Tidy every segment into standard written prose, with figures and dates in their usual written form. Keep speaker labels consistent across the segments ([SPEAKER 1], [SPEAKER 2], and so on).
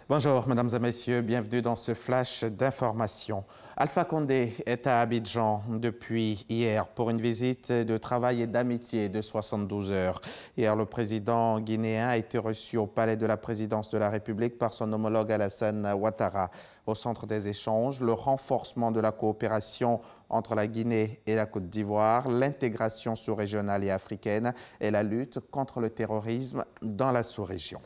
[SPEAKER 1] Bonjour, mesdames et messieurs, bienvenue dans ce flash d'information. Alpha Condé est à Abidjan depuis hier pour une visite de travail et d'amitié de 72 heures. Hier, le président guinéen a été reçu au palais de la présidence de la République par son homologue Alassane Ouattara. Au centre des échanges, le renforcement de la coopération entre la Guinée et la Côte d'Ivoire, l'intégration sous-régionale et africaine et la lutte contre le terrorisme dans la sous-région.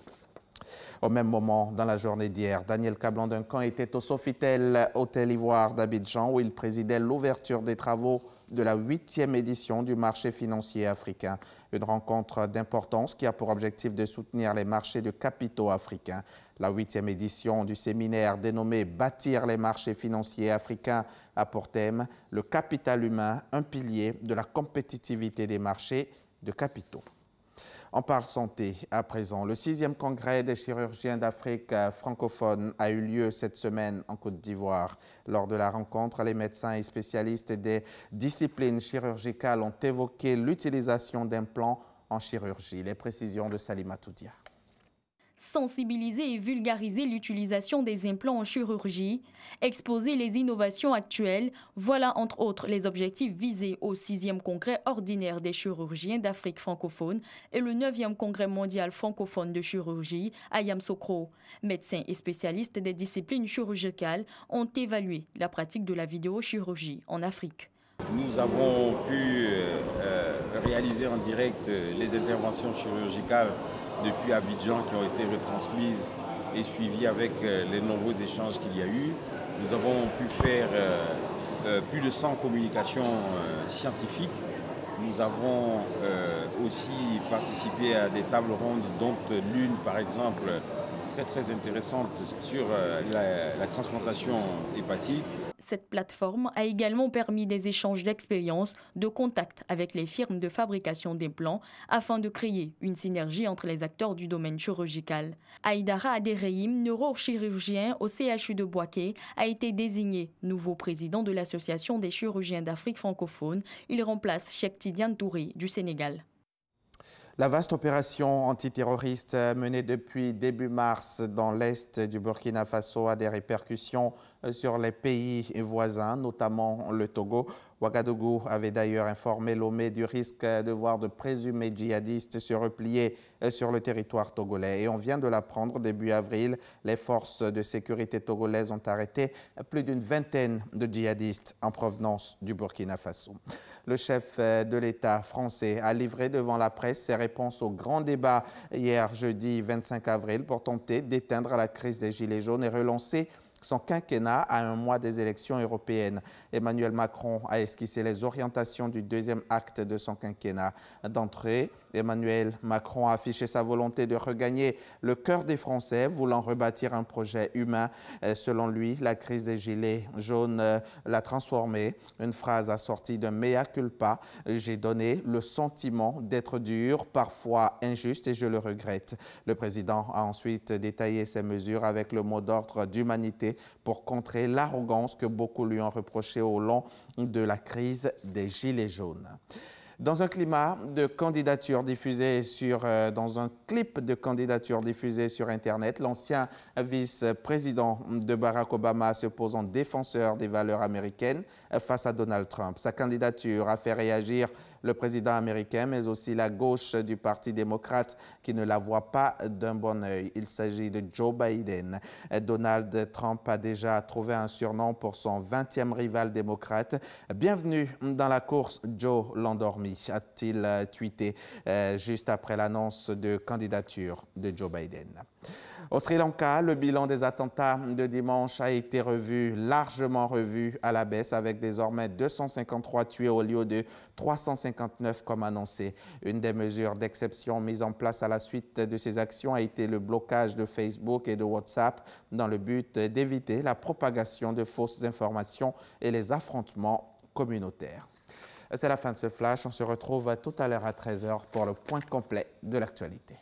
[SPEAKER 1] Au même moment, dans la journée d'hier, Daniel Kablan-Duncan était au Sofitel Hôtel Ivoire d'Abidjan où il présidait l'ouverture des travaux de la 8e édition du marché financier africain. Une rencontre d'importance qui a pour objectif de soutenir les marchés de capitaux africains. La 8e édition du séminaire dénommé « Bâtir les marchés financiers africains » a pour thème « Le capital humain, un pilier de la compétitivité des marchés de capitaux ». On parle santé à présent. Le 6e congrès des chirurgiens d'Afrique francophone a eu lieu cette semaine en Côte d'Ivoire. Lors de la rencontre, les médecins et spécialistes des disciplines chirurgicales ont évoqué l'utilisation d'implants en chirurgie. Les précisions de Salima Toudia.
[SPEAKER 2] Sensibiliser et vulgariser l'utilisation des implants en chirurgie, exposer les innovations actuelles, voilà entre autres les objectifs visés au 6e congrès ordinaire des chirurgiens d'Afrique francophone et le 9e congrès mondial francophone de chirurgie à Yamoussoukro. Médecins et spécialistes des disciplines chirurgicales ont évalué la pratique de la vidéochirurgie en Afrique.
[SPEAKER 3] Nous avons pu réaliser en direct les interventions chirurgicales depuis Abidjan qui ont été retransmises et suivies avec les nombreux échanges qu'il y a eu. Nous avons pu faire plus de 100 communications scientifiques. Nous avons aussi participé à des tables rondes, dont l'une par exemple très intéressante sur la transplantation hépatique.
[SPEAKER 2] Cette plateforme a également permis des échanges d'expériences, de contacts avec les firmes de fabrication d'implants afin de créer une synergie entre les acteurs du domaine chirurgical. Aïdara Adéreïm, neurochirurgien au CHU de Bouaké, a été désigné nouveau président de l'Association des chirurgiens d'Afrique francophone. Il remplace Cheikh Tidiane Touré du Sénégal.
[SPEAKER 1] La vaste opération antiterroriste menée depuis début mars dans l'est du Burkina Faso a des répercussions sur les pays voisins, notamment le Togo. Ouagadougou avait d'ailleurs informé Lomé du risque de voir de présumés djihadistes se replier sur le territoire togolais. Et on vient de l'apprendre début avril, les forces de sécurité togolaises ont arrêté plus d'une vingtaine de djihadistes en provenance du Burkina Faso. Le chef de l'État français a livré devant la presse ses réponses au grand débat hier jeudi 25 avril pour tenter d'éteindre la crise des Gilets jaunes et relancer son quinquennat à un mois des élections européennes. Emmanuel Macron a esquissé les orientations du deuxième acte de son quinquennat. D'entrée, Emmanuel Macron a affiché sa volonté de regagner le cœur des Français, voulant rebâtir un projet humain. Selon lui, la crise des Gilets jaunes l'a transformé. Une phrase assortie d'un mea culpa. J'ai donné le sentiment d'être dur, parfois injuste, et je le regrette. Le président a ensuite détaillé ses mesures avec le mot d'ordre d'humanité pour contrer l'arrogance que beaucoup lui ont reproché au long de la crise des Gilets jaunes. Dans un clip de candidature diffusé sur Internet, l'ancien vice-président de Barack Obama se pose en défenseur des valeurs américaines face à Donald Trump. Sa candidature a fait réagir le président américain, mais aussi la gauche du Parti démocrate qui ne la voit pas d'un bon œil. Il s'agit de Joe Biden. Donald Trump a déjà trouvé un surnom pour son 20e rival démocrate. Bienvenue dans la course, Joe l'endormi, a-t-il tweeté juste après l'annonce de candidature de Joe Biden. Au Sri Lanka, le bilan des attentats de dimanche a été largement revu à la baisse, avec désormais 253 tués au lieu de 359 comme annoncé. Une des mesures d'exception mises en place à la suite de ces actions a été le blocage de Facebook et de WhatsApp dans le but d'éviter la propagation de fausses informations et les affrontements communautaires. C'est la fin de ce flash. On se retrouve tout à l'heure à 13h pour le point complet de l'actualité.